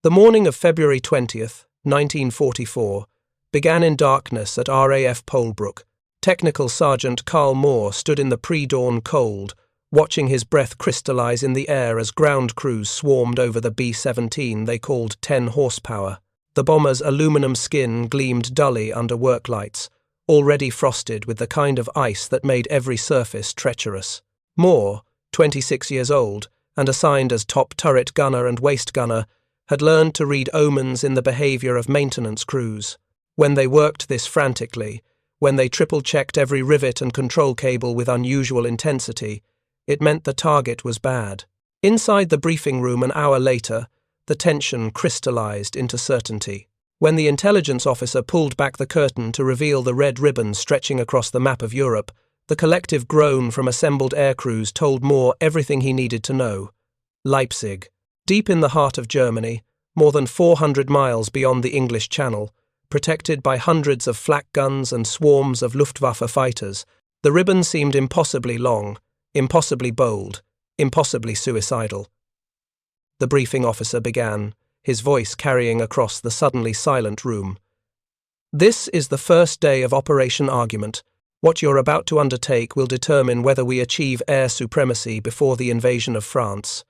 The morning of February 20th, 1944, began in darkness at RAF Polebrook. Technical Sergeant Carl Moore stood in the pre-dawn cold, watching his breath crystallize in the air as ground crews swarmed over the B-17 they called 10 horsepower. The bomber's aluminum skin gleamed dully under work lights, already frosted with the kind of ice that made every surface treacherous. Moore, 26 years old, and assigned as top turret gunner and waist gunner, had learned to read omens in the behavior of maintenance crews. When they worked this frantically, when they triple-checked every rivet and control cable with unusual intensity, it meant the target was bad. Inside the briefing room an hour later, the tension crystallized into certainty. When the intelligence officer pulled back the curtain to reveal the red ribbon stretching across the map of Europe, the collective groan from assembled air crews told Moore everything he needed to know. Leipzig, deep in the heart of Germany, more than 400 miles beyond the English Channel, protected by hundreds of flak guns and swarms of Luftwaffe fighters, the ribbon seemed impossibly long, impossibly bold, impossibly suicidal. The briefing officer began, his voice carrying across the suddenly silent room. This is the first day of Operation Argument. What you're about to undertake will determine whether we achieve air supremacy before the invasion of France.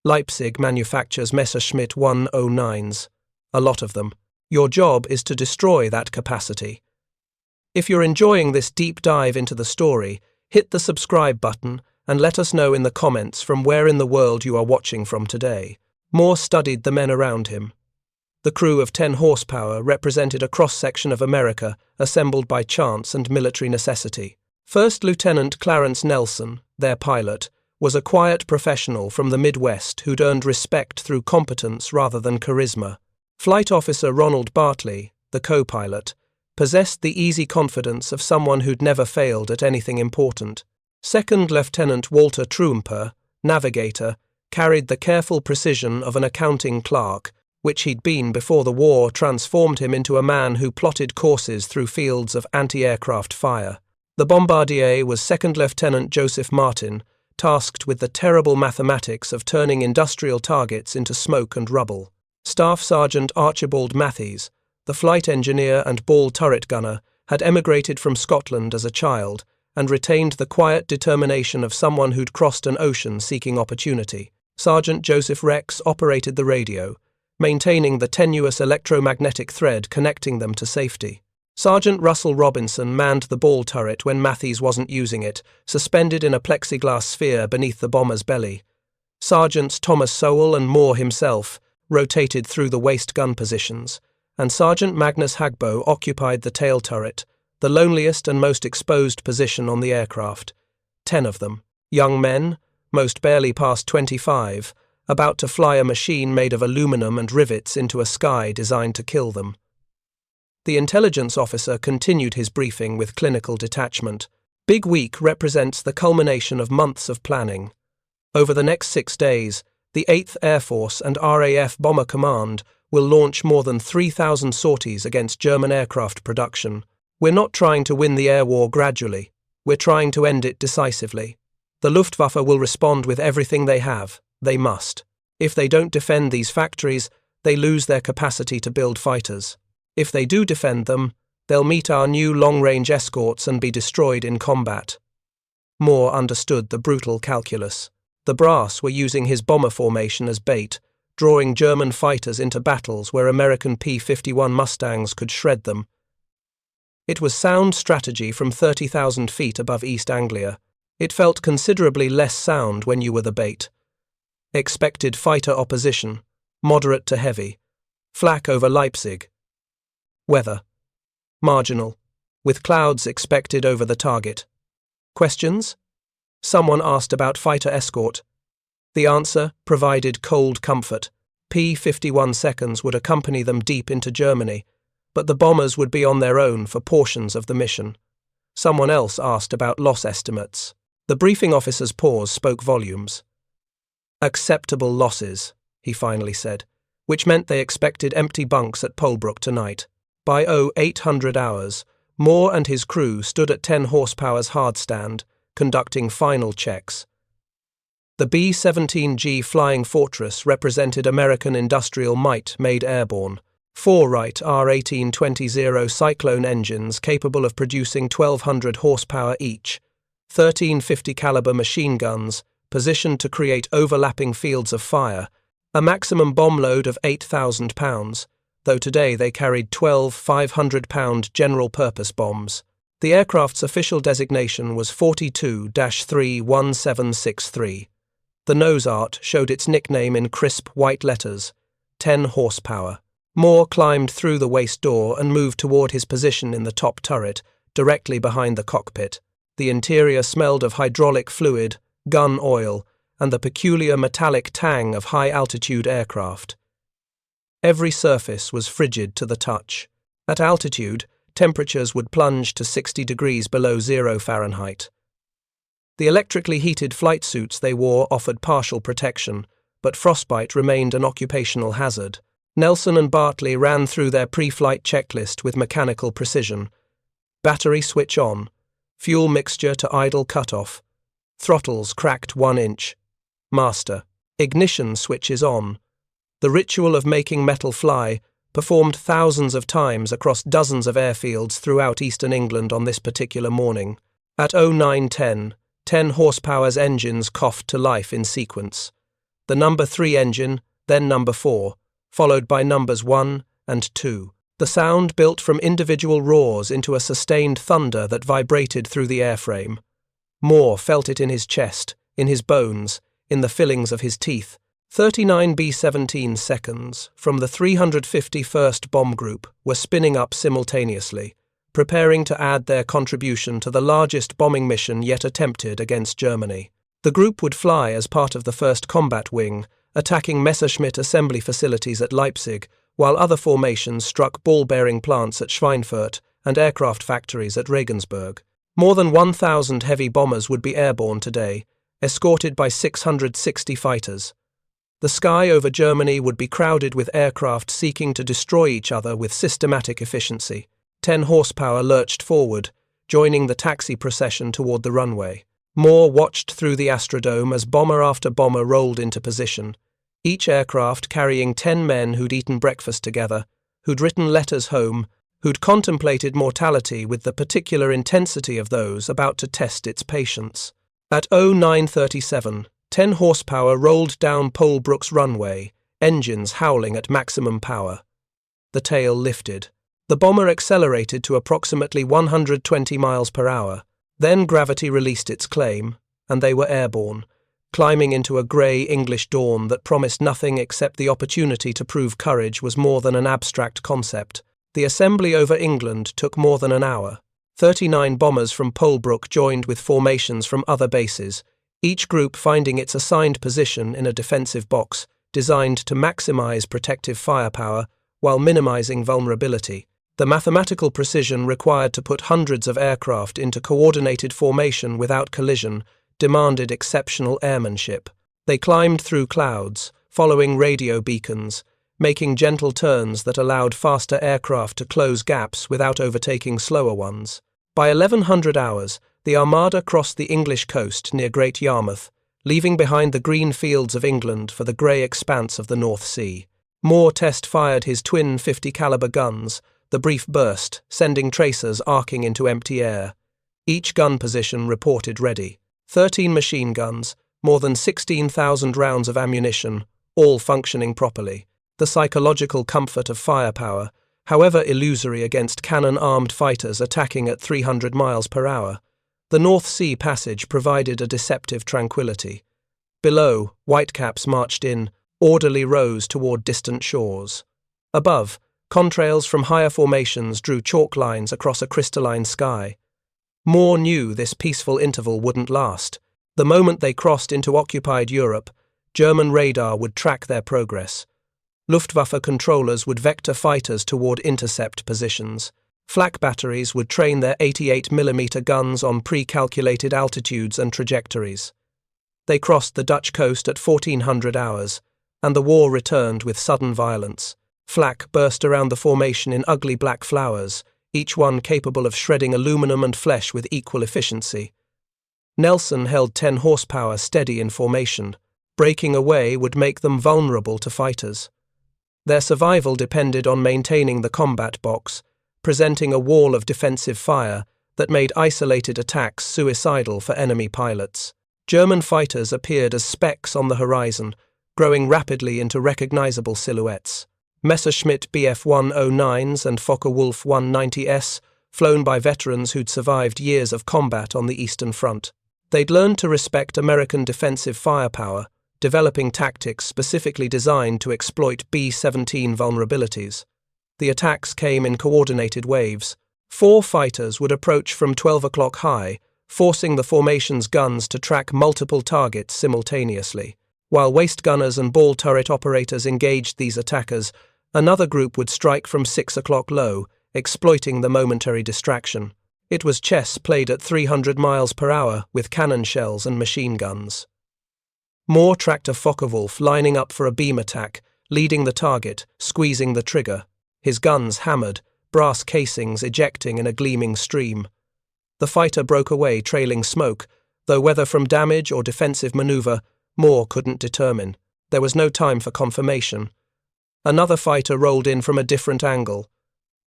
Leipzig manufactures Messerschmitt 109s, a lot of them. Your job is to destroy that capacity. If you're enjoying this deep dive into the story, hit the subscribe button and let us know in the comments from where in the world you are watching from today. Moore studied the men around him. The crew of 10 horsepower represented a cross-section of America assembled by chance and military necessity. First Lieutenant Clarence Nelson, their pilot, was a quiet professional from the Midwest who'd earned respect through competence rather than charisma. Flight Officer Ronald Bartley, the co-pilot, possessed the easy confidence of someone who'd never failed at anything important. Second Lieutenant Walter Trumper, navigator, carried the careful precision of an accounting clerk, which he'd been before the war transformed him into a man who plotted courses through fields of anti-aircraft fire. The bombardier was Second Lieutenant Joseph Martin, tasked with the terrible mathematics of turning industrial targets into smoke and rubble. Staff Sergeant Archibald Matthews, the flight engineer and ball turret gunner, had emigrated from Scotland as a child and retained the quiet determination of someone who'd crossed an ocean seeking opportunity. Sergeant Joseph Rex operated the radio, maintaining the tenuous electromagnetic thread connecting them to safety. Sergeant Russell Robinson manned the ball turret when Matthews wasn't using it, suspended in a plexiglass sphere beneath the bomber's belly. Sergeants Thomas Sowell and Moore himself rotated through the waist gun positions, and Sergeant Magnus Hagbo occupied the tail turret, the loneliest and most exposed position on the aircraft. 10 of them, young men, most barely past 25, about to fly a machine made of aluminum and rivets into a sky designed to kill them. The intelligence officer continued his briefing with clinical detachment. Big Week represents the culmination of months of planning. Over the next 6 days, the 8th Air Force and RAF Bomber Command will launch more than 3,000 sorties against German aircraft production. We're not trying to win the air war gradually. We're trying to end it decisively. The Luftwaffe will respond with everything they have. They must. If they don't defend these factories, they lose their capacity to build fighters. If they do defend them, they'll meet our new long-range escorts and be destroyed in combat. Moore understood the brutal calculus. The brass were using his bomber formation as bait, drawing German fighters into battles where American P-51 Mustangs could shred them. It was sound strategy from 30,000 feet above East Anglia. It felt considerably less sound when you were the bait. Expected fighter opposition, moderate to heavy. Flak over Leipzig. Weather. Marginal, with clouds expected over the target. Questions? Someone asked about fighter escort. The answer provided cold comfort. P-51 seconds would accompany them deep into Germany, but the bombers would be on their own for portions of the mission. Someone else asked about loss estimates. The briefing officer's pause spoke volumes. Acceptable losses, he finally said, which meant they expected empty bunks at Polebrook tonight. By 0800 hours, Moore and his crew stood at 10 horsepower's hard stand, conducting final checks. The B-17G Flying Fortress represented American industrial might made airborne. 4 Wright R-1820 Cyclone engines capable of producing 1,200 horsepower each, 13 50 caliber machine guns positioned to create overlapping fields of fire, a maximum bomb load of 8,000 pounds, though today they carried 12 500-pound general-purpose bombs. The aircraft's official designation was 42-31763. The nose art showed its nickname in crisp white letters, 10 horsepower. Moore climbed through the waist door and moved toward his position in the top turret, directly behind the cockpit. The interior smelled of hydraulic fluid, gun oil, and the peculiar metallic tang of high-altitude aircraft. Every surface was frigid to the touch. At altitude, temperatures would plunge to 60 degrees below 0 Fahrenheit. The electrically heated flight suits they wore offered partial protection, but frostbite remained an occupational hazard. Nelson and Bartley ran through their pre-flight checklist with mechanical precision. Battery switch on, fuel mixture to idle cutoff, throttles cracked 1 inch, master, ignition switches on. The ritual of making metal fly, performed thousands of times across dozens of airfields throughout eastern England on this particular morning. At 09:10, 10 horsepower's engines coughed to life in sequence. The number 3 engine, then number 4, followed by numbers 1 and 2. The sound built from individual roars into a sustained thunder that vibrated through the airframe. Moore felt it in his chest, in his bones, in the fillings of his teeth. 39 B-17 seconds from the 351st Bomb Group were spinning up simultaneously, preparing to add their contribution to the largest bombing mission yet attempted against Germany. The group would fly as part of the 1st Combat Wing, attacking Messerschmitt assembly facilities at Leipzig, while other formations struck ball-bearing plants at Schweinfurt and aircraft factories at Regensburg. More than 1,000 heavy bombers would be airborne today, escorted by 660 fighters. The sky over Germany would be crowded with aircraft seeking to destroy each other with systematic efficiency. 10 horsepower lurched forward, joining the taxi procession toward the runway. Moore watched through the Astrodome as bomber after bomber rolled into position, each aircraft carrying 10 men who'd eaten breakfast together, who'd written letters home, who'd contemplated mortality with the particular intensity of those about to test its patience. At 09:37, 10 horsepower rolled down Polebrook's runway, engines howling at maximum power. The tail lifted. The bomber accelerated to approximately 120 miles per hour. Then gravity released its claim, and they were airborne, climbing into a grey English dawn that promised nothing except the opportunity to prove courage was more than an abstract concept. The assembly over England took more than an hour. 39 bombers from Polebrook joined with formations from other bases, each group finding its assigned position in a defensive box designed to maximize protective firepower while minimizing vulnerability. The mathematical precision required to put hundreds of aircraft into coordinated formation without collision demanded exceptional airmanship. They climbed through clouds, following radio beacons, making gentle turns that allowed faster aircraft to close gaps without overtaking slower ones. By 1100 hours, the Armada crossed the English coast near Great Yarmouth, leaving behind the green fields of England for the grey expanse of the North Sea. Moore test-fired his twin 50 caliber guns, the brief burst, sending tracers arcing into empty air. Each gun position reported ready. 13 machine guns, more than 16,000 rounds of ammunition, all functioning properly. The psychological comfort of firepower, however illusory against cannon-armed fighters attacking at 300 miles per hour. The North Sea Passage provided a deceptive tranquility. Below, whitecaps marched in, orderly rows toward distant shores. Above, contrails from higher formations drew chalk lines across a crystalline sky. Moore knew this peaceful interval wouldn't last. The moment they crossed into occupied Europe, German radar would track their progress. Luftwaffe controllers would vector fighters toward intercept positions. Flak batteries would train their 88mm guns on pre-calculated altitudes and trajectories. They crossed the Dutch coast at 1400 hours, and the war returned with sudden violence. Flak burst around the formation in ugly black flowers, each one capable of shredding aluminum and flesh with equal efficiency. Nelson held 10 horsepower steady in formation. Breaking away would make them vulnerable to fighters. Their survival depended on maintaining the combat box, presenting a wall of defensive fire that made isolated attacks suicidal for enemy pilots. German fighters appeared as specks on the horizon, growing rapidly into recognizable silhouettes. Messerschmitt BF-109s and Focke-Wulf 190s, flown by veterans who'd survived years of combat on the Eastern Front. They'd learned to respect American defensive firepower, developing tactics specifically designed to exploit B-17 vulnerabilities. The attacks came in coordinated waves. 4 fighters would approach from 12 o'clock high, forcing the formation's guns to track multiple targets simultaneously. While waist gunners and ball turret operators engaged these attackers, another group would strike from 6 o'clock low, exploiting the momentary distraction. It was chess played at 300 miles per hour with cannon shells and machine guns. Moore tracked a Focke-Wulf lining up for a beam attack, leading the target, squeezing the trigger. His guns hammered, brass casings ejecting in a gleaming stream. The fighter broke away trailing smoke, though whether from damage or defensive maneuver, Moore couldn't determine. There was no time for confirmation. Another fighter rolled in from a different angle.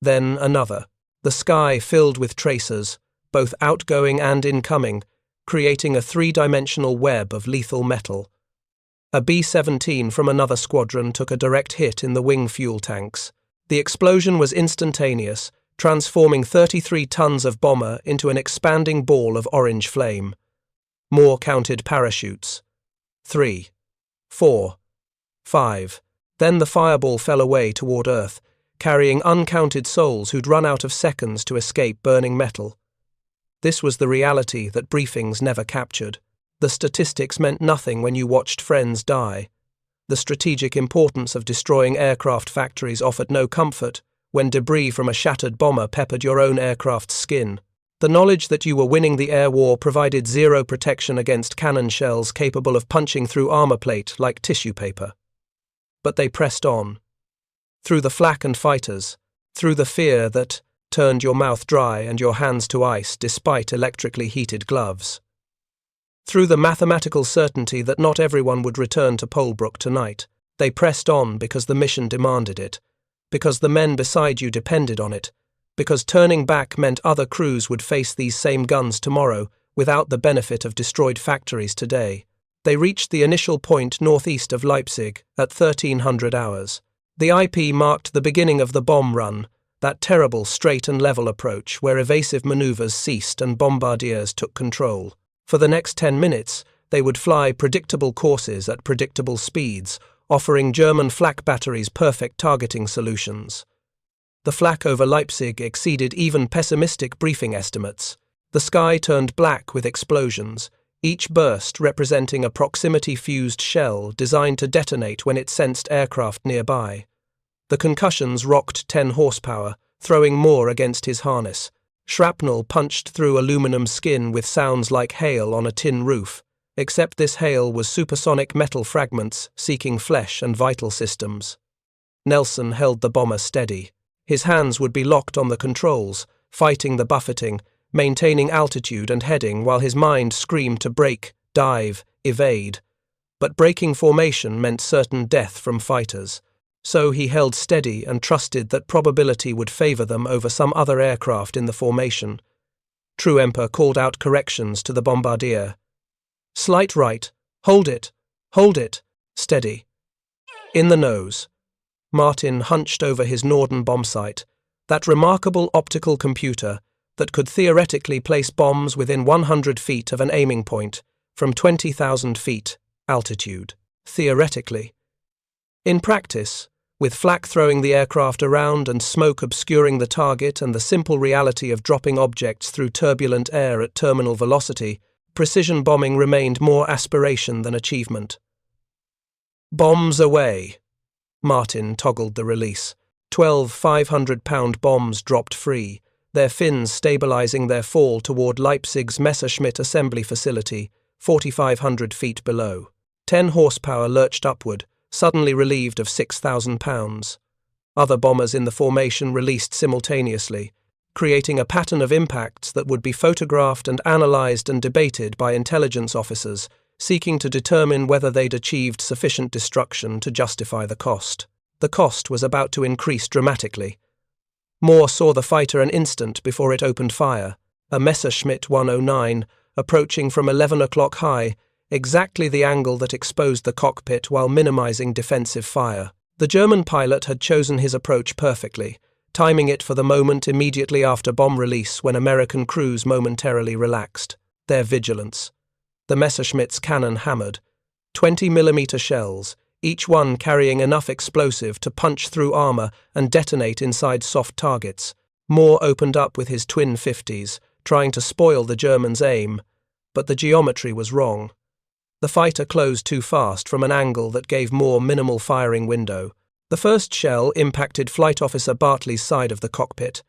Then another. The sky filled with tracers, both outgoing and incoming, creating a 3-dimensional web of lethal metal. A B-17 from another squadron took a direct hit in the wing fuel tanks. The explosion was instantaneous, transforming 33 tons of bomber into an expanding ball of orange flame. Moore counted parachutes. 3, 4, 5. Then the fireball fell away toward Earth, carrying uncounted souls who'd run out of seconds to escape burning metal. This was the reality that briefings never captured. The statistics meant nothing when you watched friends die. The strategic importance of destroying aircraft factories offered no comfort when debris from a shattered bomber peppered your own aircraft's skin. The knowledge that you were winning the air war provided zero protection against cannon shells capable of punching through armor plate like tissue paper. But they pressed on. Through the flak and fighters, through the fear that turned your mouth dry and your hands to ice despite electrically heated gloves. Through the mathematical certainty that not everyone would return to Polebrook tonight, they pressed on because the mission demanded it, because the men beside you depended on it, because turning back meant other crews would face these same guns tomorrow without the benefit of destroyed factories today. They reached the initial point northeast of Leipzig at 1300 hours. The IP marked the beginning of the bomb run, that terrible straight and level approach where evasive maneuvers ceased and bombardiers took control. For the next 10 minutes, they would fly predictable courses at predictable speeds, offering German flak batteries perfect targeting solutions. The flak over Leipzig exceeded even pessimistic briefing estimates. The sky turned black with explosions, each burst representing a proximity-fused shell designed to detonate when it sensed aircraft nearby. The concussions rocked 10 horsepower, throwing Moore against his harness. Shrapnel punched through aluminum skin with sounds like hail on a tin roof, except this hail was supersonic metal fragments seeking flesh and vital systems. Nelson held the bomber steady. His hands would be locked on the controls, fighting the buffeting, maintaining altitude and heading while his mind screamed to brake, dive, evade. But breaking formation meant certain death from fighters. So he held steady and trusted that probability would favor them over some other aircraft in the formation. Truemper called out corrections to the bombardier. Slight right, hold it, steady. In the nose. Martin hunched over his Norden bombsight, that remarkable optical computer that could theoretically place bombs within 100 feet of an aiming point from 20,000 feet altitude. Theoretically. In practice, with flak throwing the aircraft around and smoke obscuring the target and the simple reality of dropping objects through turbulent air at terminal velocity, precision bombing remained more aspiration than achievement. Bombs away. Martin toggled the release. 12 500-pound bombs dropped free, their fins stabilizing their fall toward Leipzig's Messerschmitt assembly facility, 4,500 feet below. 10 horsepower lurched upward, suddenly relieved of 6,000 pounds. Other bombers in the formation released simultaneously. creating a pattern of impacts that would be photographed and analysed and debated by intelligence officers, seeking to determine whether they'd achieved sufficient destruction to justify the cost. The cost was about to increase dramatically. Moore saw the fighter an instant before it opened fire, a Messerschmitt 109, approaching from 11 o'clock high, exactly the angle that exposed the cockpit while minimizing defensive fire. The German pilot had chosen his approach perfectly, timing it for the moment immediately after bomb release when American crews momentarily relaxed their vigilance. The Messerschmitt's cannon hammered, 20mm shells, each one carrying enough explosive to punch through armor and detonate inside soft targets. Moore opened up with his twin 50s, trying to spoil the Germans' aim, but the geometry was wrong. The fighter closed too fast from an angle that gave Moore minimal firing window. The first shell impacted Flight Officer Bartley's side of the cockpit.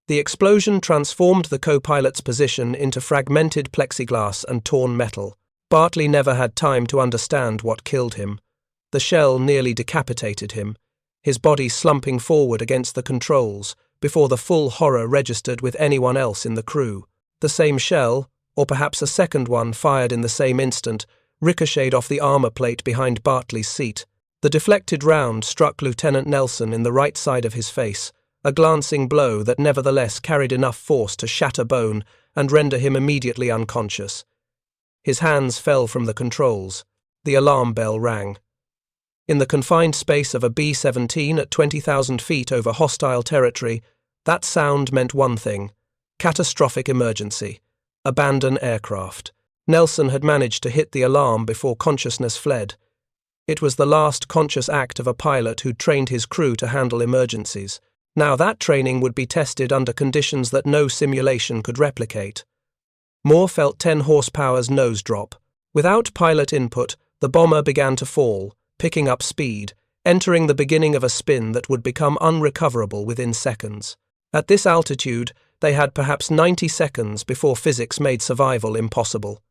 The explosion transformed the co-pilot's position into fragmented plexiglass and torn metal. Bartley never had time to understand what killed him. The shell nearly decapitated him, his body slumping forward against the controls before the full horror registered with anyone else in the crew. The same shell, or perhaps a second one fired in the same instant, ricocheted off the armor plate behind Bartley's seat. The deflected round struck Lieutenant Nelson in the right side of his face, a glancing blow that nevertheless carried enough force to shatter bone and render him immediately unconscious. His hands fell from the controls. The alarm bell rang. In the confined space of a B-17 at 20,000 feet over hostile territory, that sound meant one thing: catastrophic emergency. Abandon aircraft. Nelson had managed to hit the alarm before consciousness fled. It was the last conscious act of a pilot who'd trained his crew to handle emergencies. Now that training would be tested under conditions that no simulation could replicate. Moore felt 10 horsepower's nose drop. Without pilot input, the bomber began to fall, picking up speed, entering the beginning of a spin that would become unrecoverable within seconds. At this altitude, they had perhaps 90 seconds before physics made survival impossible.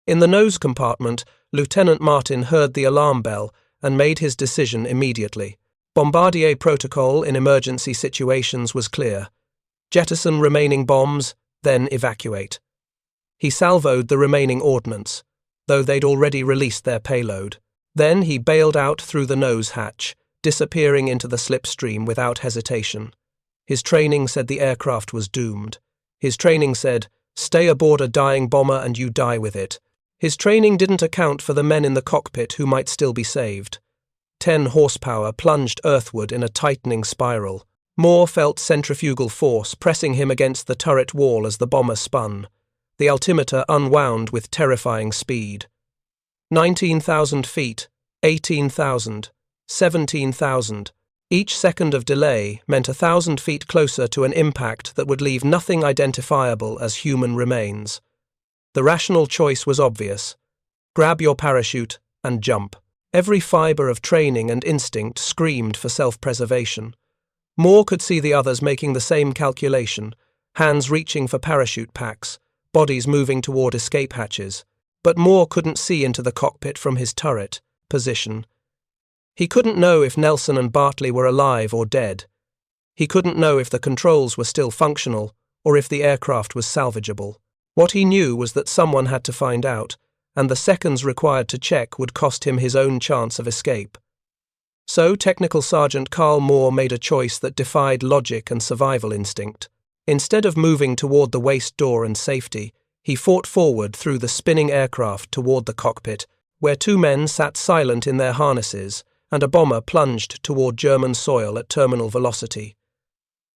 In the nose compartment, Lieutenant Martin heard the alarm bell and made his decision immediately. Bombardier protocol in emergency situations was clear: jettison remaining bombs, then evacuate. He salvoed the remaining ordnance, though they'd already released their payload. Then he bailed out through the nose hatch, disappearing into the slipstream without hesitation. His training said the aircraft was doomed. His training said, stay aboard a dying bomber and you die with it. His training didn't account for the men in the cockpit who might still be saved. 10 horsepower plunged earthward in a tightening spiral. Moore felt centrifugal force pressing him against the turret wall as the bomber spun. The altimeter unwound with terrifying speed. 19,000 feet, 18,000, 17,000. Each second of delay meant 1,000 feet closer to an impact that would leave nothing identifiable as human remains. The rational choice was obvious: grab your parachute and jump. Every fibre of training and instinct screamed for self-preservation. Moore could see the others making the same calculation, hands reaching for parachute packs, bodies moving toward escape hatches. But Moore couldn't see into the cockpit from his turret position. He couldn't know if Nelson and Bartley were alive or dead. He couldn't know if the controls were still functional or if the aircraft was salvageable. What he knew was that someone had to find out, and the seconds required to check would cost him his own chance of escape. So Technical Sergeant Carl Moore made a choice that defied logic and survival instinct. Instead of moving toward the waist door and safety, he fought forward through the spinning aircraft toward the cockpit, where 2 men sat silent in their harnesses, and a bomber plunged toward German soil at terminal velocity.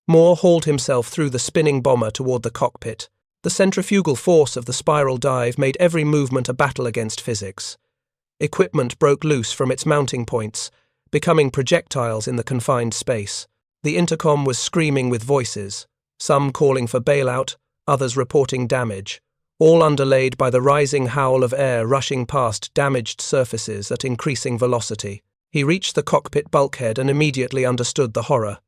Moore hauled himself through the spinning bomber toward the cockpit. The centrifugal force of the spiral dive made every movement a battle against physics. Equipment broke loose from its mounting points, becoming projectiles in the confined space. The intercom was screaming with voices, some calling for bailout, others reporting damage, all underlaid by the rising howl of air rushing past damaged surfaces at increasing velocity. He reached the cockpit bulkhead and immediately understood the horror.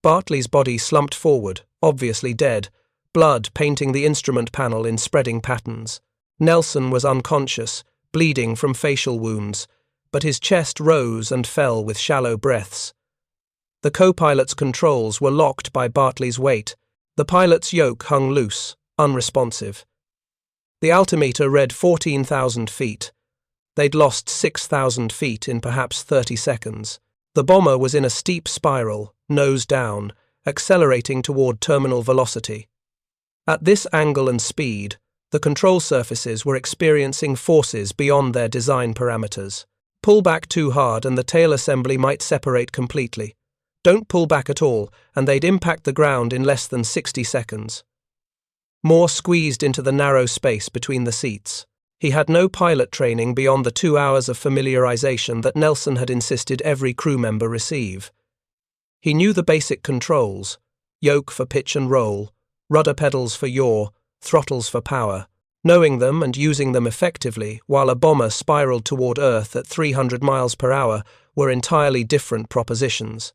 Bartley's body slumped forward, obviously dead, blood painting the instrument panel in spreading patterns. Nelson was unconscious, bleeding from facial wounds, but his chest rose and fell with shallow breaths. The co-pilot's controls were locked by Bartley's weight, The pilot's yoke hung loose, unresponsive. The altimeter read 14,000 feet. They'd lost 6,000 feet in perhaps 30 seconds. The bomber was in a steep spiral, nose down, accelerating toward terminal velocity. At this angle and speed, the control surfaces were experiencing forces beyond their design parameters. Pull back too hard and the tail assembly might separate completely. Don't pull back at all, and they'd impact the ground in less than 60 seconds. Moore squeezed into the narrow space between the seats. He had no pilot training beyond the 2 hours of familiarization that Nelson had insisted every crew member receive. He knew the basic controls: yoke for pitch and roll, rudder pedals for yaw, throttles for power. Knowing them and using them effectively while a bomber spiraled toward Earth at 300 miles per hour were entirely different propositions.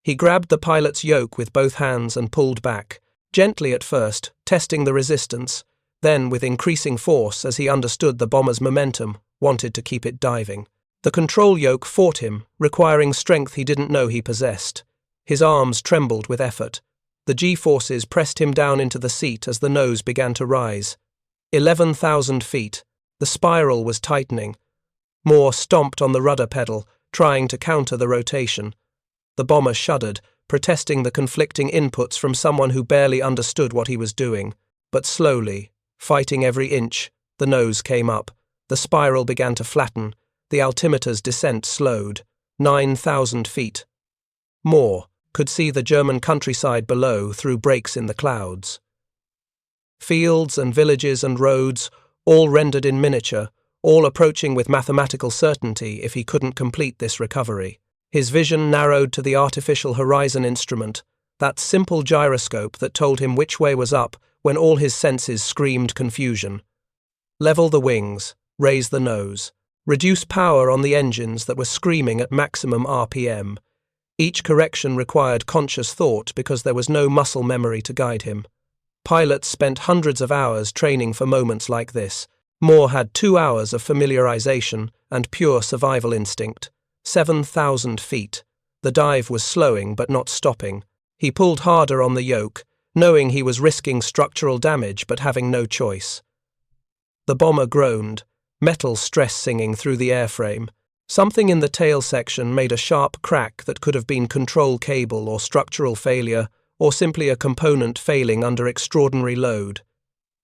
He grabbed the pilot's yoke with both hands and pulled back, gently at first, testing the resistance, then with increasing force as he understood the bomber's momentum, wanted to keep it diving. The control yoke fought him, requiring strength he didn't know he possessed. His arms trembled with effort. The G-forces pressed him down into the seat as the nose began to rise. 11,000 feet. The spiral was tightening. Moore stomped on the rudder pedal, trying to counter the rotation. The bomber shuddered, protesting the conflicting inputs from someone who barely understood what he was doing. But slowly, fighting every inch, the nose came up. The spiral began to flatten. The altimeter's descent slowed. 9,000 feet. Moore could see the German countryside below through breaks in the clouds. Fields and villages and roads, all rendered in miniature, all approaching with mathematical certainty if he couldn't complete this recovery. His vision narrowed to the artificial horizon instrument, that simple gyroscope that told him which way was up when all his senses screamed confusion. Level the wings, raise the nose, reduce power on the engines that were screaming at maximum RPM. Each correction required conscious thought because there was no muscle memory to guide him. Pilots spent hundreds of hours training for moments like this. Moore had 2 hours of familiarization and pure survival instinct. 7,000 feet. The dive was slowing but not stopping. He pulled harder on the yoke, knowing he was risking structural damage but having no choice. The bomber groaned, metal stress singing through the airframe. Something in the tail section made a sharp crack that could have been control cable or structural failure, or simply a component failing under extraordinary load.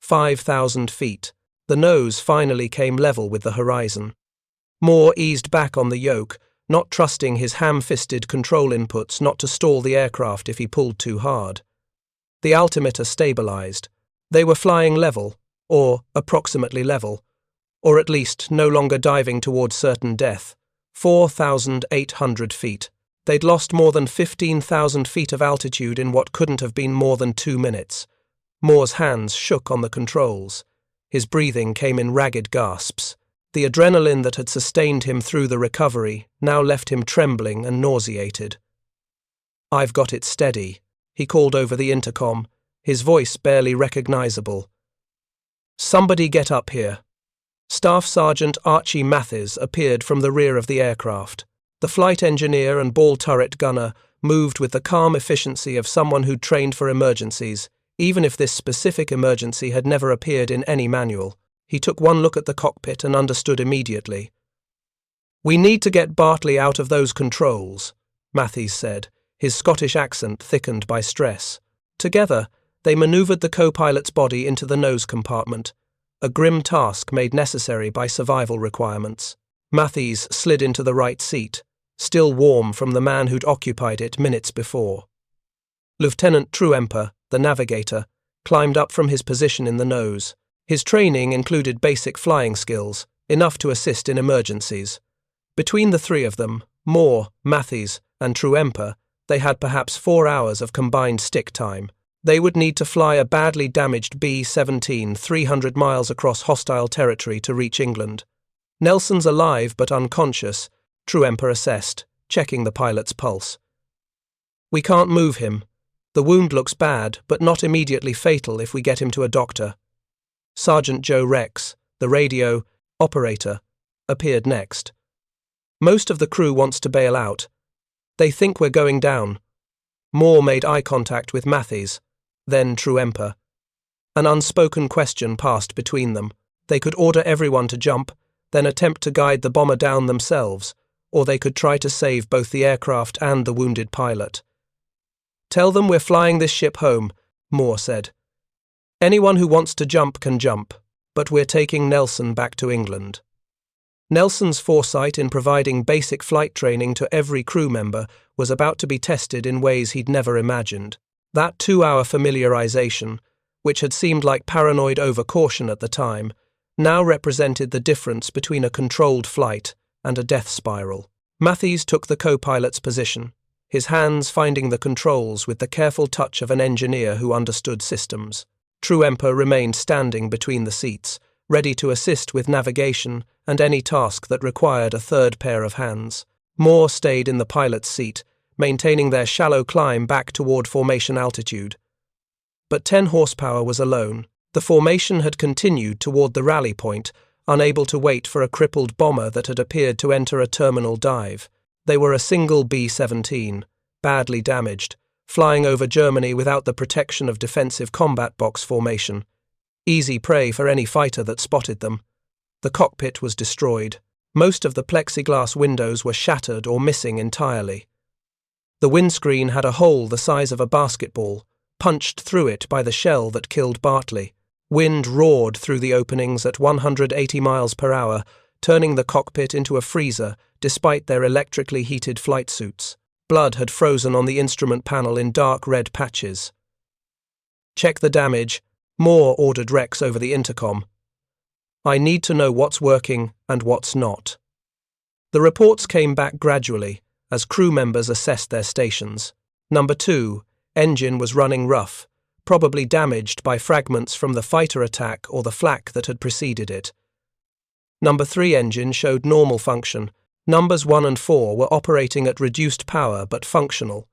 5,000 feet. The nose finally came level with the horizon. Moore eased back on the yoke, not trusting his ham-fisted control inputs not to stall the aircraft if he pulled too hard. The altimeter stabilized. They were flying level, or approximately level, or at least no longer diving towards certain death. 4,800 feet. They'd lost more than 15,000 feet of altitude in what couldn't have been more than 2 minutes. Moore's hands shook on the controls. His breathing came in ragged gasps. The adrenaline that had sustained him through the recovery now left him trembling and nauseated. "I've got it steady," he called over the intercom, his voice barely recognizable. "Somebody get up here." Staff Sergeant Archie Mathis appeared from the rear of the aircraft. The flight engineer and ball turret gunner moved with the calm efficiency of someone who'd trained for emergencies, even if this specific emergency had never appeared in any manual. He took one look at the cockpit and understood immediately. "We need to get Bartley out of those controls," Mathis said, his Scottish accent thickened by stress. Together, they maneuvered the co-pilot's body into the nose compartment, a grim task made necessary by survival requirements. Mathis slid into the right seat, still warm from the man who'd occupied it minutes before. Lieutenant Truemper, the navigator, climbed up from his position in the nose. His training included basic flying skills, enough to assist in emergencies. Between the three of them, Moore, Mathis, and Truemper, they had perhaps 4 hours of combined stick time. They would need to fly a badly damaged B-17 300 miles across hostile territory to reach England. "Nelson's alive but unconscious," Truemper assessed, checking the pilot's pulse. "We can't move him. The wound looks bad, but not immediately fatal if we get him to a doctor." Sergeant Joe Rex, the radio operator, appeared next. "Most of the crew wants to bail out. They think we're going down." Moore made eye contact with Mathis. then True Emperor. An unspoken question passed between them. They could order everyone to jump, then attempt to guide the bomber down themselves, or they could try to save both the aircraft and the wounded pilot. "Tell them we're flying this ship home," Moore said. "Anyone who wants to jump can jump, but we're taking Nelson back to England." Nelson's foresight in providing basic flight training to every crew member was about to be tested in ways he'd never imagined. That 2-hour familiarization, which had seemed like paranoid overcaution at the time, now represented the difference between a controlled flight and a death spiral. Matthews took the co-pilot's position, his hands finding the controls with the careful touch of an engineer who understood systems. True Emperor remained standing between the seats, ready to assist with navigation and any task that required a third pair of hands. Moore stayed in the pilot's seat, maintaining their shallow climb back toward formation altitude. But 10 horsepower was alone. The formation had continued toward the rally point, unable to wait for a crippled bomber that had appeared to enter a terminal dive. They were a single B-17, badly damaged, flying over Germany without the protection of defensive combat box formation. Easy prey for any fighter that spotted them. The cockpit was destroyed. Most of the plexiglass windows were shattered or missing entirely. The windscreen had a hole the size of a basketball, punched through it by the shell that killed Bartley. Wind roared through the openings at 180 miles per hour, turning the cockpit into a freezer despite their electrically heated flight suits. Blood had frozen on the instrument panel in dark red patches. "Check the damage," Moore ordered Rex over the intercom. "I need to know what's working and what's not." The reports came back gradually as crew members assessed their stations. Number 2, engine was running rough, probably damaged by fragments from the fighter attack or the flak that had preceded it. Number 3 engine showed normal function. Numbers 1 and 4 were operating at reduced power but functional.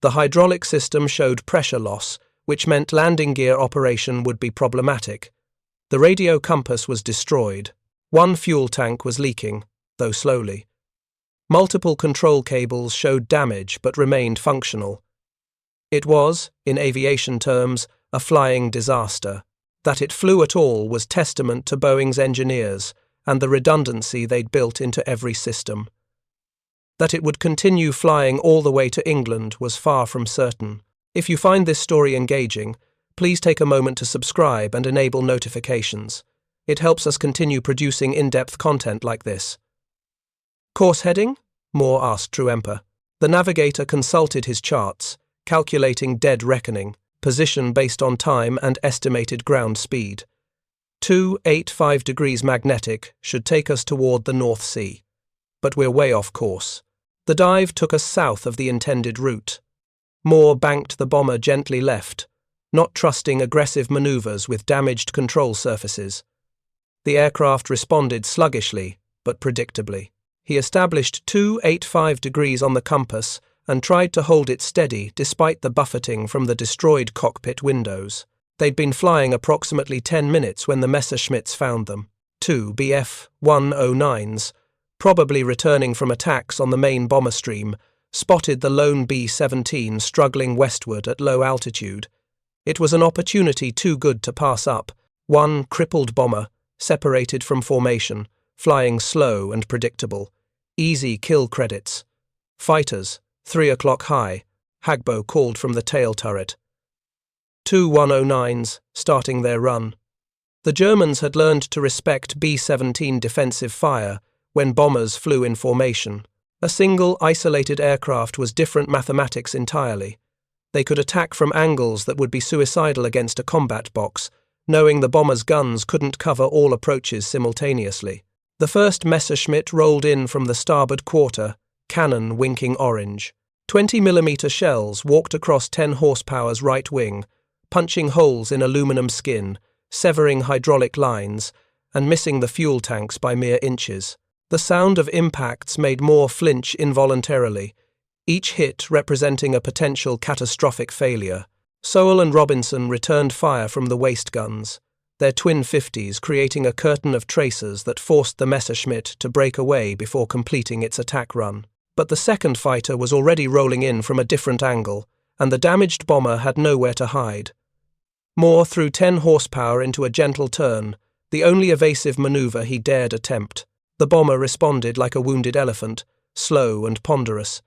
The hydraulic system showed pressure loss, which meant landing gear operation would be problematic. The radio compass was destroyed. One fuel tank was leaking, though slowly. Multiple control cables showed damage but remained functional. It was, in aviation terms, a flying disaster. That it flew at all was testament to Boeing's engineers and the redundancy they'd built into every system. That it would continue flying all the way to England was far from certain. If you find this story engaging, please take a moment to subscribe and enable notifications. It helps us continue producing in-depth content like this. "Course heading?" Moore asked True Emperor. The navigator consulted his charts, calculating dead reckoning, position based on time and estimated ground speed. 285 degrees magnetic should take us toward the North Sea. But we're way off course. The dive took us south of the intended route. Moore banked the bomber gently left, not trusting aggressive maneuvers with damaged control surfaces. The aircraft responded sluggishly, but predictably. He established 285 degrees on the compass and tried to hold it steady despite the buffeting from the destroyed cockpit windows. They'd been flying approximately 10 minutes when the Messerschmitts found them. 2 BF-109s, probably returning from attacks on the main bomber stream, spotted the lone B-17 struggling westward at low altitude. It was an opportunity too good to pass up. One crippled bomber, separated from formation, flying slow and predictable. Easy kill credits. "Fighters, 3 o'clock high," Hagbo called from the tail turret. 2 109s, starting their run. The Germans had learned to respect B-17 defensive fire when bombers flew in formation. A single, isolated aircraft was different mathematics entirely. They could attack from angles that would be suicidal against a combat box, knowing the bomber's guns couldn't cover all approaches simultaneously. The first Messerschmitt rolled in from the starboard quarter, cannon winking orange. 20mm shells walked across 10 horsepower's right wing, punching holes in aluminum skin, severing hydraulic lines, and missing the fuel tanks by mere inches. The sound of impacts made Moore flinch involuntarily, each hit representing a potential catastrophic failure. Sowell and Robinson returned fire from the waist guns, their twin 50s creating a curtain of tracers that forced the Messerschmitt to break away before completing its attack run. But the second fighter was already rolling in from a different angle, and the damaged bomber had nowhere to hide. Moore threw 10 horsepower into a gentle turn, the only evasive maneuver he dared attempt. The bomber responded like a wounded elephant, slow and ponderous.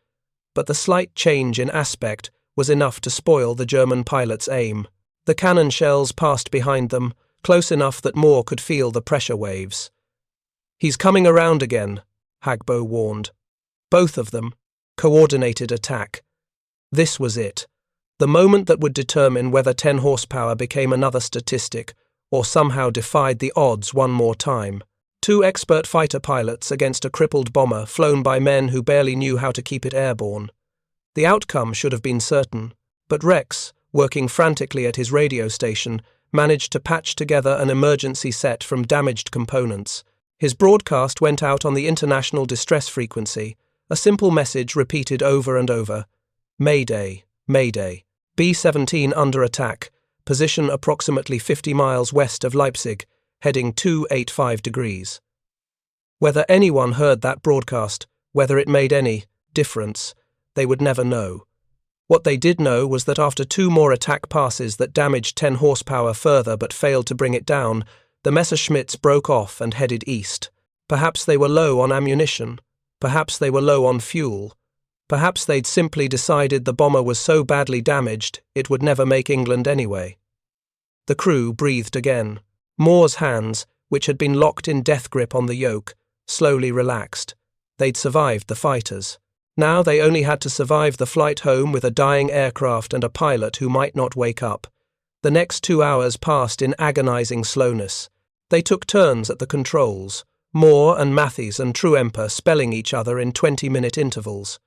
But the slight change in aspect was enough to spoil the German pilot's aim. The cannon shells passed behind them, close enough that Moore could feel the pressure waves. "He's coming around again," Hagbo warned. Both of them. Coordinated attack. This was it. The moment that would determine whether 10 horsepower became another statistic or somehow defied the odds one more time. 2 expert fighter pilots against a crippled bomber flown by men who barely knew how to keep it airborne. The outcome should have been certain, but Rex, working frantically at his radio station, managed to patch together an emergency set from damaged components. His broadcast went out on the international distress frequency, a simple message repeated over and over. "Mayday, Mayday. B-17 under attack, position approximately 50 miles west of Leipzig, heading 285 degrees. Whether anyone heard that broadcast, whether it made any difference, they would never know. What they did know was that after 2 more attack passes that damaged 10 horsepower further but failed to bring it down, the Messerschmitts broke off and headed east. Perhaps they were low on ammunition. Perhaps they were low on fuel. Perhaps they'd simply decided the bomber was so badly damaged it would never make England anyway. The crew breathed again. Moore's hands, which had been locked in death grip on the yoke, slowly relaxed. They'd survived the fighters. Now they only had to survive the flight home with a dying aircraft and a pilot who might not wake up. The next 2 hours passed in agonizing slowness. They took turns at the controls, Moore and Matthews and Truemper spelling each other in 20-minute intervals.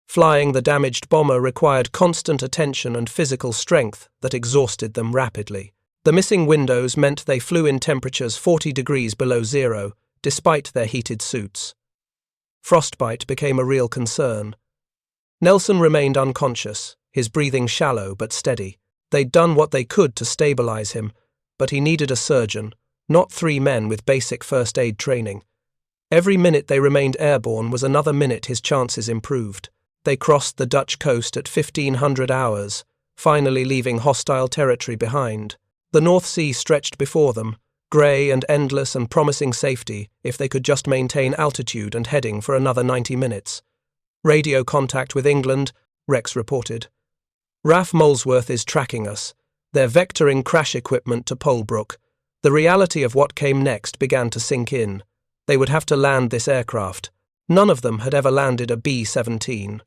Flying the damaged bomber required constant attention and physical strength that exhausted them rapidly. The missing windows meant they flew in temperatures 40 degrees below zero, despite their heated suits. Frostbite became a real concern. Nelson remained unconscious, his breathing shallow but steady. They'd done what they could to stabilize him, but he needed a surgeon, not 3 men with basic first aid training. Every minute they remained airborne was another minute his chances improved. They crossed the Dutch coast at 1500 hours, finally leaving hostile territory behind. The North Sea stretched before them, grey and endless and promising safety if they could just maintain altitude and heading for another 90 minutes. "Radio contact with England," Rex reported. "RAF Molesworth is tracking us. They're vectoring crash equipment to Polebrook." The reality of what came next began to sink in. They would have to land this aircraft. None of them had ever landed a B-17.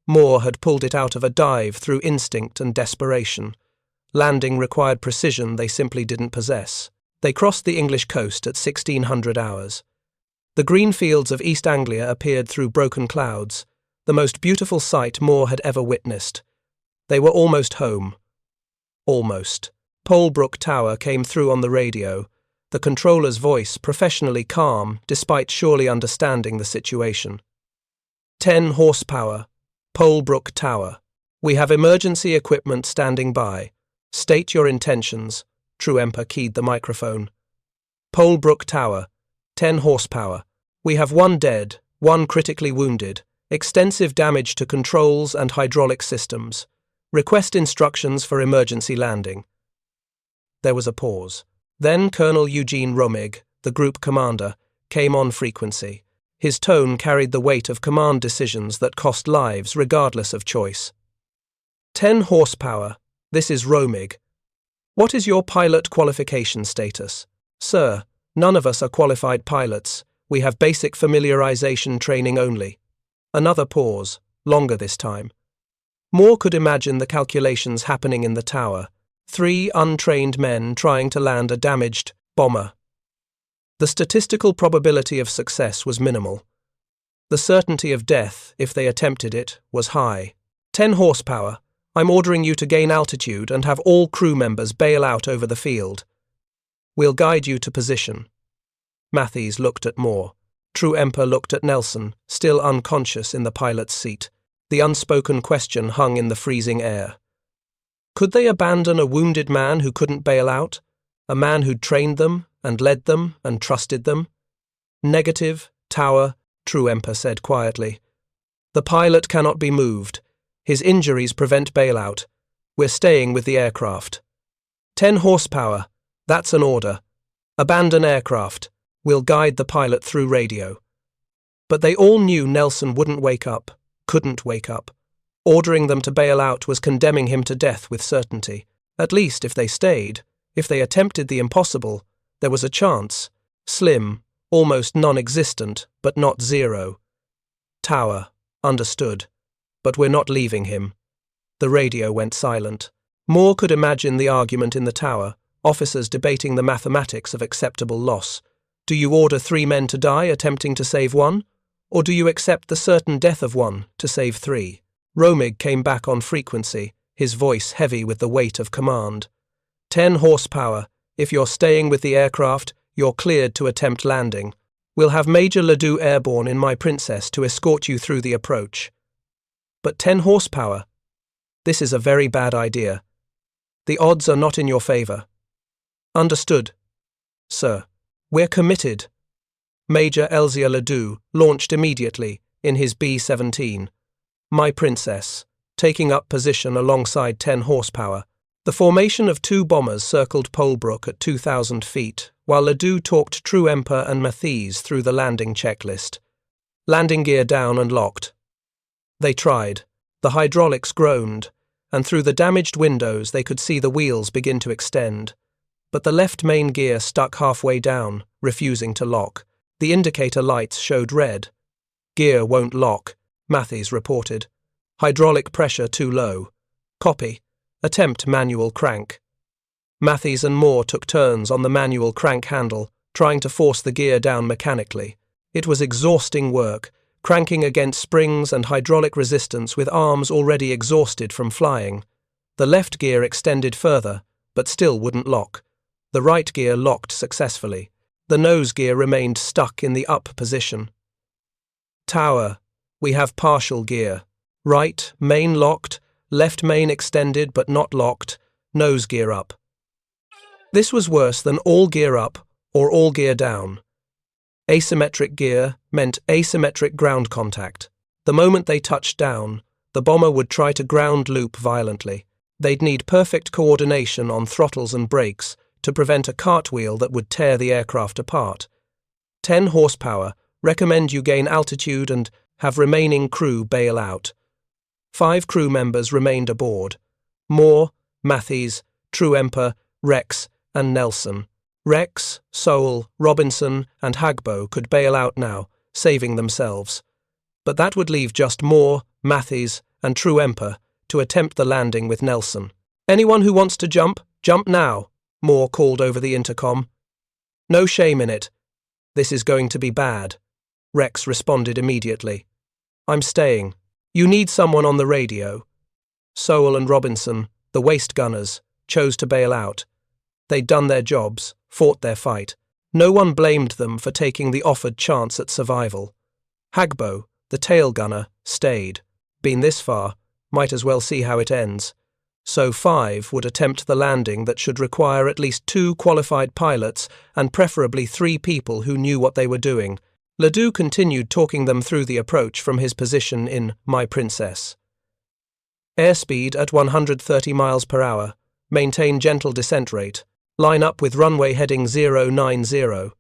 Moore had pulled it out of a dive through instinct and desperation. Landing required precision they simply didn't possess. They crossed the English coast at 1600 hours. The green fields of East Anglia appeared through broken clouds, the most beautiful sight Moore had ever witnessed. They were almost home. Almost. Polebrook Tower came through on the radio, the controller's voice professionally calm despite surely understanding the situation. 10 horsepower. Polebrook Tower. We have emergency equipment standing by. State your intentions. Truemper keyed the microphone. Polebrook Tower. 10 horsepower. We have 1 dead, 1 critically wounded. Extensive damage to controls and hydraulic systems. Request instructions for emergency landing. There was a pause. Then Colonel Eugene Romig, the group commander, came on frequency. His tone carried the weight of command decisions that cost lives regardless of choice. 10 horsepower. This is Romig. What is your pilot qualification status? Sir, none of us are qualified pilots. We have basic familiarization training only. Another pause, longer this time. Moore could imagine the calculations happening in the tower. 3 untrained men trying to land a damaged bomber. The statistical probability of success was minimal. The certainty of death, if they attempted it, was high. 10 horsepower. I'm ordering you to gain altitude and have all crew members bail out over the field. We'll guide you to position. Matthews looked at Moore. Truemper looked at Nelson, still unconscious in the pilot's seat. The unspoken question hung in the freezing air. Could they abandon a wounded man who couldn't bail out? A man who'd trained them and led them and trusted them? Negative, Tower, Truemper said quietly. The pilot cannot be moved. His injuries prevent bailout. We're staying with the aircraft. 10 horsepower. That's an order. Abandon aircraft. We'll guide the pilot through radio. But they all knew Nelson wouldn't wake up, couldn't wake up. Ordering them to bail out was condemning him to death with certainty. At least if they stayed, if they attempted the impossible, there was a chance. Slim, almost non-existent, but not zero. Tower, understood. But we're not leaving him. The radio went silent. Moore could imagine the argument in the tower, officers debating the mathematics of acceptable loss. Do you order 3 men to die attempting to save 1? Or do you accept the certain death of 1 to save 3? Romig came back on frequency, his voice heavy with the weight of command. 10 horsepower. If you're staying with the aircraft, you're cleared to attempt landing. We'll have Major Ledoux airborne in My Princess to escort you through the approach. But 10 horsepower? This is a very bad idea. The odds are not in your favor. Understood, sir. We're committed. Major Elzia Ledoux launched immediately in his B-17. My Princess, taking up position alongside 10 horsepower. The formation of 2 bombers circled Polebrook at 2,000 feet, while Ledoux talked True Emperor and Mathies through the landing checklist. Landing gear down and locked. They tried. The hydraulics groaned, and through the damaged windows they could see the wheels begin to extend. But the left main gear stuck halfway down, refusing to lock. The indicator lights showed red. Gear won't lock, Mathies reported. Hydraulic pressure too low. Copy. Attempt manual crank. Mathies and Moore took turns on the manual crank handle, trying to force the gear down mechanically. It was exhausting work, cranking against springs and hydraulic resistance with arms already exhausted from flying. The left gear extended further, but still wouldn't lock. The right gear locked successfully. The nose gear remained stuck in the up position. Tower. We have partial gear. Right, main locked, left main extended but not locked, nose gear up. This was worse than all gear up or all gear down. Asymmetric gear meant asymmetric ground contact. The moment they touched down, the bomber would try to ground loop violently. They'd need perfect coordination on throttles and brakes to prevent a cartwheel that would tear the aircraft apart. 10 horsepower, recommend you gain altitude and have remaining crew bail out. 5 crew members remained aboard. Moore, Mathies, True Emperor, Rex, and Nelson. Rex, Sowell, Robinson, and Hagbo could bail out now, saving themselves. But that would leave just Moore, Mathies, and True Emperor to attempt the landing with Nelson. Anyone who wants to jump, jump now, Moore called over the intercom. No shame in it. This is going to be bad. Rex responded immediately. I'm staying. You need someone on the radio. Sowell and Robinson, the waist gunners, chose to bail out. They'd done their jobs, fought their fight. No one blamed them for taking the offered chance at survival. Hagbo, the tail gunner, stayed. Been this far, might as well see how it ends. So 5 would attempt the landing that should require at least 2 qualified pilots and preferably 3 people who knew what they were doing. Ledoux continued talking them through the approach from his position in My Princess. Airspeed at 130 miles per hour. Maintain gentle descent rate. Line up with runway heading 090.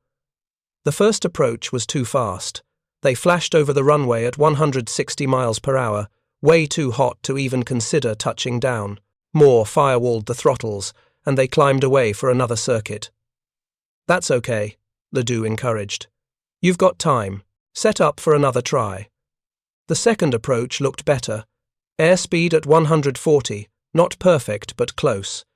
The first approach was too fast. They flashed over the runway at 160 miles per hour, way too hot to even consider touching down. Moore firewalled the throttles, and they climbed away for another circuit. That's okay, Ledoux encouraged. You've got time. Set up for another try. The second approach looked better. Airspeed at 140, not perfect but close.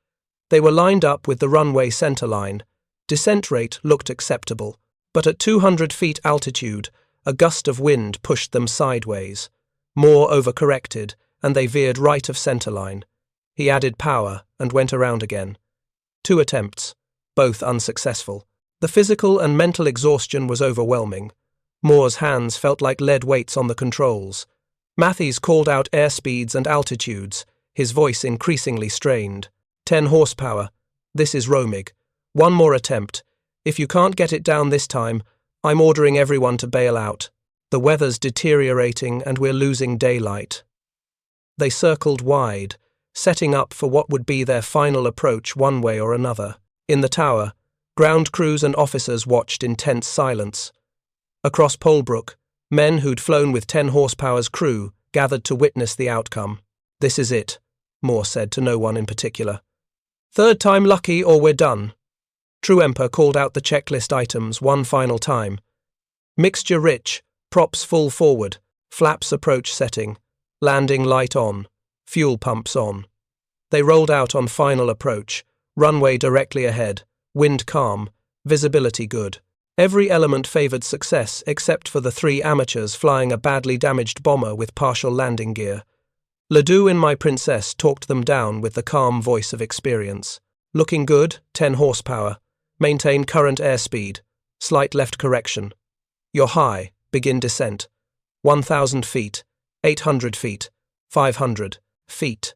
They were lined up with the runway centerline. Descent rate looked acceptable, but at 200 feet altitude, a gust of wind pushed them sideways. Moore overcorrected, and they veered right of centerline. He added power and went around again. 2 attempts, both unsuccessful. The physical and mental exhaustion was overwhelming. Moore's hands felt like lead weights on the controls. Mathies called out airspeeds and altitudes, his voice increasingly strained. 10 horsepower. This is Romig. 1 more attempt. If you can't get it down this time, I'm ordering everyone to bail out. The weather's deteriorating and we're losing daylight. They circled wide, setting up for what would be their final approach one way or another. In the tower, ground crews and officers watched in tense silence. Across Polebrook, men who'd flown with 10 horsepower's crew gathered to witness the outcome. "This is it," Moore said to no one in particular. "Third time lucky or we're done." Truemper called out the checklist items one final time. Mixture rich, props full forward, flaps approach setting, landing light on, fuel pumps on. They rolled out on final approach, runway directly ahead, wind calm, visibility good. Every element favoured success except for the 3 amateurs flying a badly damaged bomber with partial landing gear. Ledoux in My Princess talked them down with the calm voice of experience. "Looking good, 10 horsepower. Maintain current airspeed. Slight left correction. You're high. Begin descent. 1,000 feet, 800 feet, 500 feet."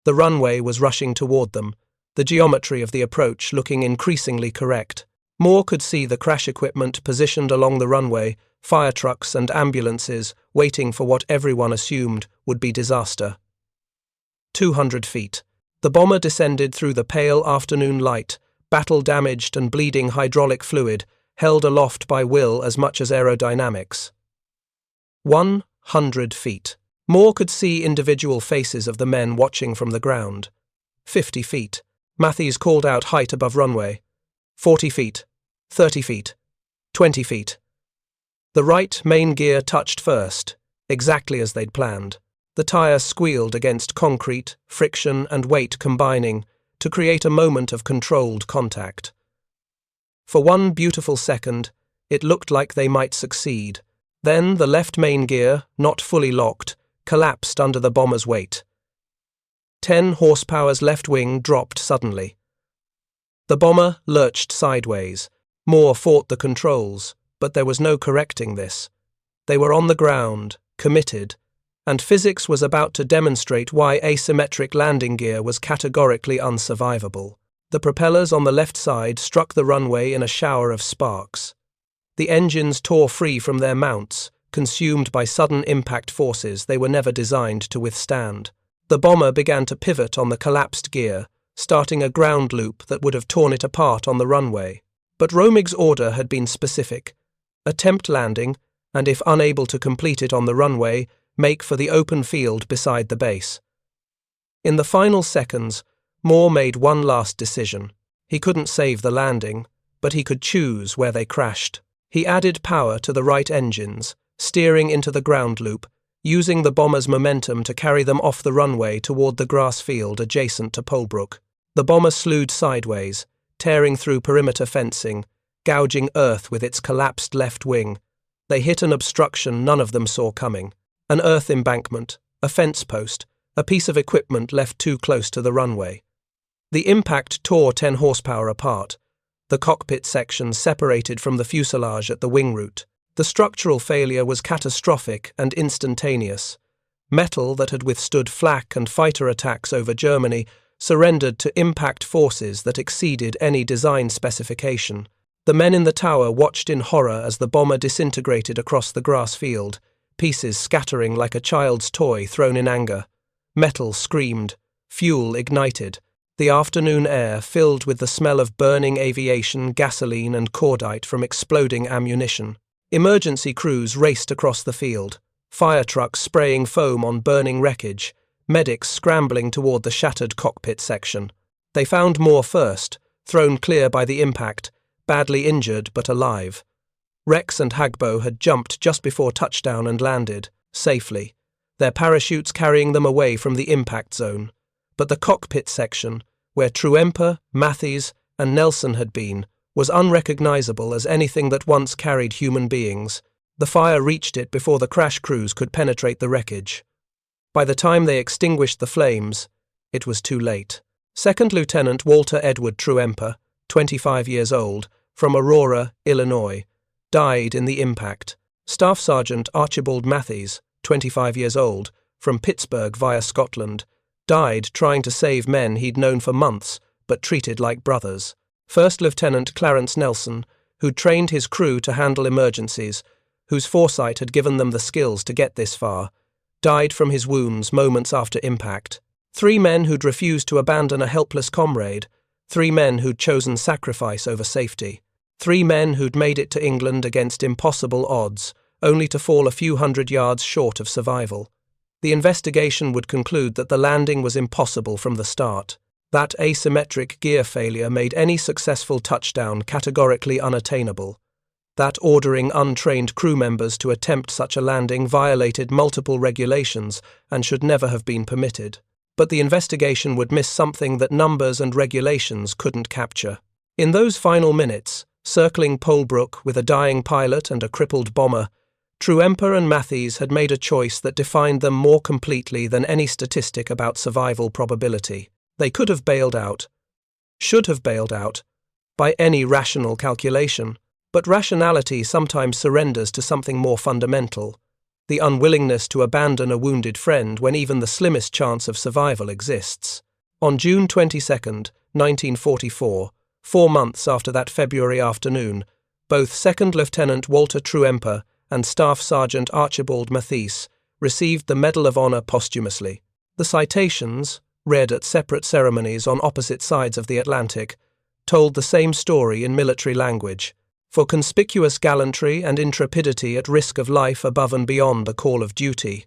The runway was rushing toward them, the geometry of the approach looking increasingly correct. Moore could see the crash equipment positioned along the runway, fire trucks and ambulances waiting for what everyone assumed would be disaster. 200 feet. The bomber descended through the pale afternoon light, battle-damaged and bleeding hydraulic fluid, held aloft by will as much as aerodynamics. 100 feet. Moore could see individual faces of the men watching from the ground. 50 feet. Matthews called out height above runway. 40 feet. 30 feet. 20 feet. The right main gear touched first, exactly as they'd planned. The tire squealed against concrete, friction and weight combining to create a moment of controlled contact. For one beautiful second, it looked like they might succeed. Then the left main gear, not fully locked, collapsed under the bomber's weight. 10 horsepower's left wing dropped suddenly. The bomber lurched sideways. Moore fought the controls, but there was no correcting this. They were on the ground, committed, and physics was about to demonstrate why asymmetric landing gear was categorically unsurvivable. The propellers on the left side struck the runway in a shower of sparks. The engines tore free from their mounts, consumed by sudden impact forces they were never designed to withstand. The bomber began to pivot on the collapsed gear, starting a ground loop that would have torn it apart on the runway. But Romig's order had been specific. Attempt landing, and if unable to complete it on the runway, make for the open field beside the base. In the final seconds, Moore made one last decision. He couldn't save the landing, but he could choose where they crashed. He added power to the right engines, steering into the ground loop, using the bomber's momentum to carry them off the runway toward the grass field adjacent to Polebrook. The bomber slewed sideways, tearing through perimeter fencing, gouging earth with its collapsed left wing. They hit an obstruction none of them saw coming. An earth embankment, a fence post, a piece of equipment left too close to the runway. The impact tore 10 horsepower apart. The cockpit section separated from the fuselage at the wing root. The structural failure was catastrophic and instantaneous. Metal that had withstood flak and fighter attacks over Germany surrendered to impact forces that exceeded any design specification. The men in the tower watched in horror as the bomber disintegrated across the grass field, pieces scattering like a child's toy thrown in anger. Metal screamed, fuel ignited, the afternoon air filled with the smell of burning aviation, gasoline and cordite from exploding ammunition. Emergency crews raced across the field, fire trucks spraying foam on burning wreckage, medics scrambling toward the shattered cockpit section. They found Moore first, thrown clear by the impact, badly injured but alive. Rex and Hagbo had jumped just before touchdown and landed, safely, their parachutes carrying them away from the impact zone. But the cockpit section, where Truemper, Matthews, and Nelson had been, was unrecognizable as anything that once carried human beings. The fire reached it before the crash crews could penetrate the wreckage. By the time they extinguished the flames, it was too late. Second Lieutenant Walter Edward Truemper, 25 years old, from Aurora, Illinois, died in the impact. Staff Sergeant Archibald Matthews, 25 years old, from Pittsburgh via Scotland, died trying to save men he'd known for months but treated like brothers. First Lieutenant Clarence Nelson, who'd trained his crew to handle emergencies, whose foresight had given them the skills to get this far, died from his wounds moments after impact. 3 men who'd refused to abandon a helpless comrade, 3 men who'd chosen sacrifice over safety, 3 men who'd made it to England against impossible odds, only to fall a few hundred yards short of survival. The investigation would conclude that the landing was impossible from the start. That asymmetric gear failure made any successful touchdown categorically unattainable. That ordering untrained crew members to attempt such a landing violated multiple regulations and should never have been permitted. But the investigation would miss something that numbers and regulations couldn't capture. In those final minutes, circling Polebrook with a dying pilot and a crippled bomber, Truemper and Matthews had made a choice that defined them more completely than any statistic about survival probability. They could have bailed out, should have bailed out, by any rational calculation, but rationality sometimes surrenders to something more fundamental, the unwillingness to abandon a wounded friend when even the slimmest chance of survival exists. On June 22, 1944, 4 months after that February afternoon, both Second Lieutenant Walter Truemper and Staff Sergeant Archibald Mathies received the Medal of Honor posthumously. The citations, read at separate ceremonies on opposite sides of the Atlantic, told the same story in military language. For conspicuous gallantry and intrepidity at risk of life above and beyond the call of duty.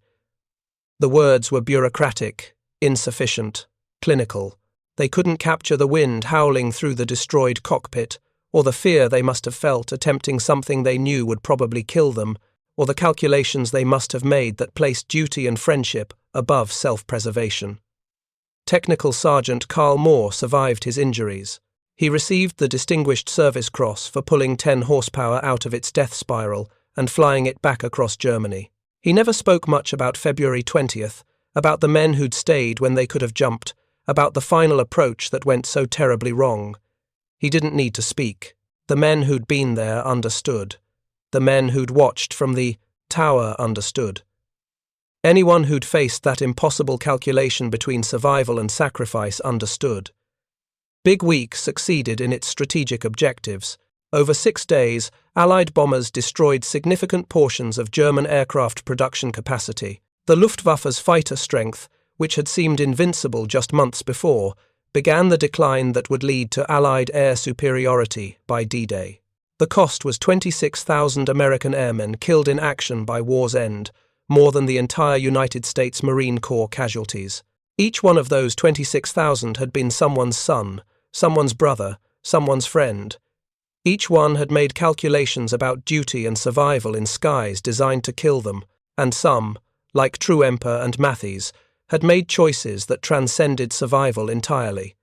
The words were bureaucratic, insufficient, clinical. They couldn't capture the wind howling through the destroyed cockpit, or the fear they must have felt attempting something they knew would probably kill them, or the calculations they must have made that placed duty and friendship above self-preservation. Technical Sergeant Carl Moore survived his injuries. He received the Distinguished Service Cross for pulling 10 horsepower out of its death spiral and flying it back across Germany. He never spoke much about February 20th, about the men who'd stayed when they could have jumped, about the final approach that went so terribly wrong. He didn't need to speak. The men who'd been there understood. The men who'd watched from the tower understood. Anyone who'd faced that impossible calculation between survival and sacrifice understood. Big Week succeeded in its strategic objectives. Over 6 days, Allied bombers destroyed significant portions of German aircraft production capacity. The Luftwaffe's fighter strength, which had seemed invincible just months before, began the decline that would lead to Allied air superiority by D-Day. The cost was 26,000 American airmen killed in action by war's end, more than the entire United States Marine Corps casualties. Each one of those 26,000 had been someone's son, someone's brother, someone's friend. Each one had made calculations about duty and survival in skies designed to kill them, and some, like Truemper and Matthews, had made choices that transcended survival entirely.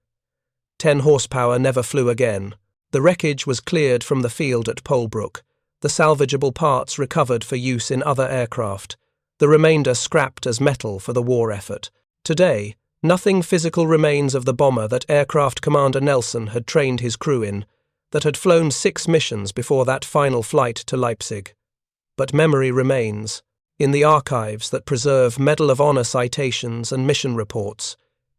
10 horsepower never flew again. The wreckage was cleared from the field at Polebrook, the salvageable parts recovered for use in other aircraft, the remainder scrapped as metal for the war effort. Today, nothing physical remains of the bomber that Aircraft Commander Nelson had trained his crew in, that had flown 6 missions before that final flight to Leipzig. But memory remains, in the archives that preserve Medal of Honor citations and mission reports,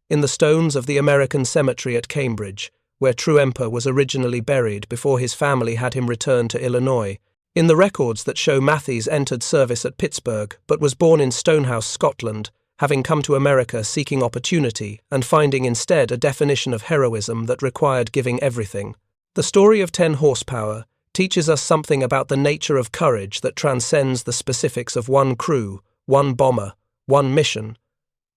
in the stones of the American Cemetery at Cambridge, where Truemper was originally buried before his family had him returned to Illinois, in the records that show Matthews entered service at Pittsburgh but was born in Stonehouse, Scotland, having come to America seeking opportunity and finding instead a definition of heroism that required giving everything. The story of 10 horsepower teaches us something about the nature of courage that transcends the specifics of one crew, one bomber, one mission.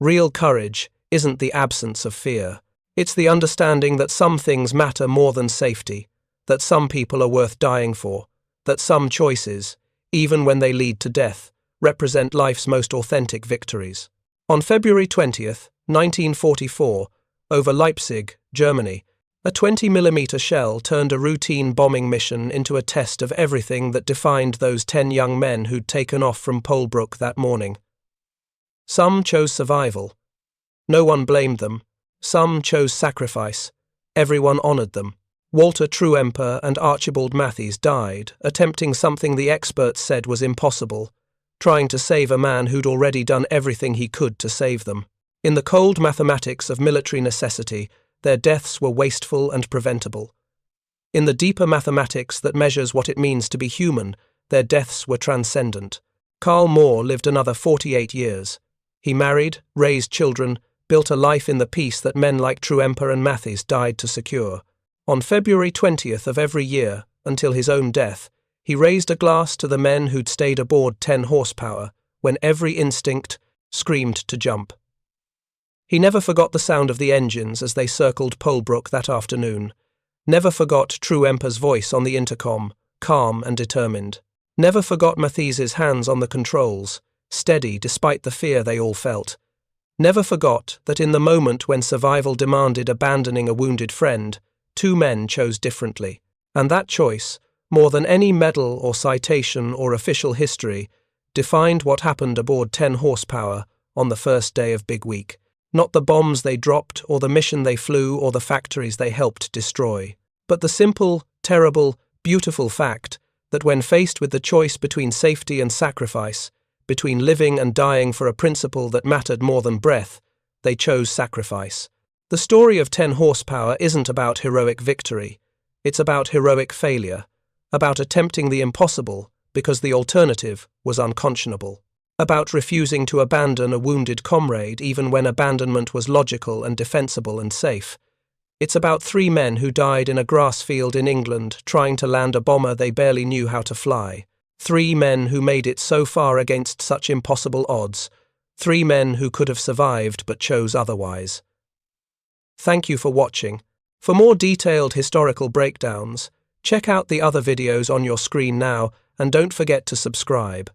Real courage isn't the absence of fear. It's the understanding that some things matter more than safety, that some people are worth dying for, that some choices, even when they lead to death, represent life's most authentic victories. On February 20th, 1944, over Leipzig, Germany, a 20mm shell turned a routine bombing mission into a test of everything that defined those 10 young men who'd taken off from Polebrook that morning. Some chose survival. No one blamed them. Some chose sacrifice. Everyone honored them. Walter Truemper and Archibald Matthews died, attempting something the experts said was impossible, trying to save a man who'd already done everything he could to save them. In the cold mathematics of military necessity, their deaths were wasteful and preventable. In the deeper mathematics that measures what it means to be human, their deaths were transcendent. Carl Moore lived another 48 years. He married, raised children, built a life in the peace that men like Truemper and Matthews died to secure. On February 20th of every year, until his own death, he raised a glass to the men who'd stayed aboard 10 horsepower, when every instinct screamed to jump. He never forgot the sound of the engines as they circled Polebrook that afternoon, never forgot Truemper's voice on the intercom, calm and determined, never forgot Matthews's hands on the controls, steady despite the fear they all felt, never forgot that in the moment when survival demanded abandoning a wounded friend, 2 men chose differently, and that choice, more than any medal or citation or official history, defined what happened aboard 10 horsepower on the first day of Big Week. Not the bombs they dropped or the mission they flew or the factories they helped destroy, but the simple, terrible, beautiful fact that when faced with the choice between safety and sacrifice, between living and dying for a principle that mattered more than breath, they chose sacrifice. The story of 10 horsepower isn't about heroic victory, it's about heroic failure, about attempting the impossible because the alternative was unconscionable, about refusing to abandon a wounded comrade even when abandonment was logical and defensible and safe. It's about 3 men who died in a grass field in England trying to land a bomber they barely knew how to fly. 3 men who made it so far against such impossible odds. 3 men who could have survived but chose otherwise. Thank you for watching. For more detailed historical breakdowns, check out the other videos on your screen now and don't forget to subscribe.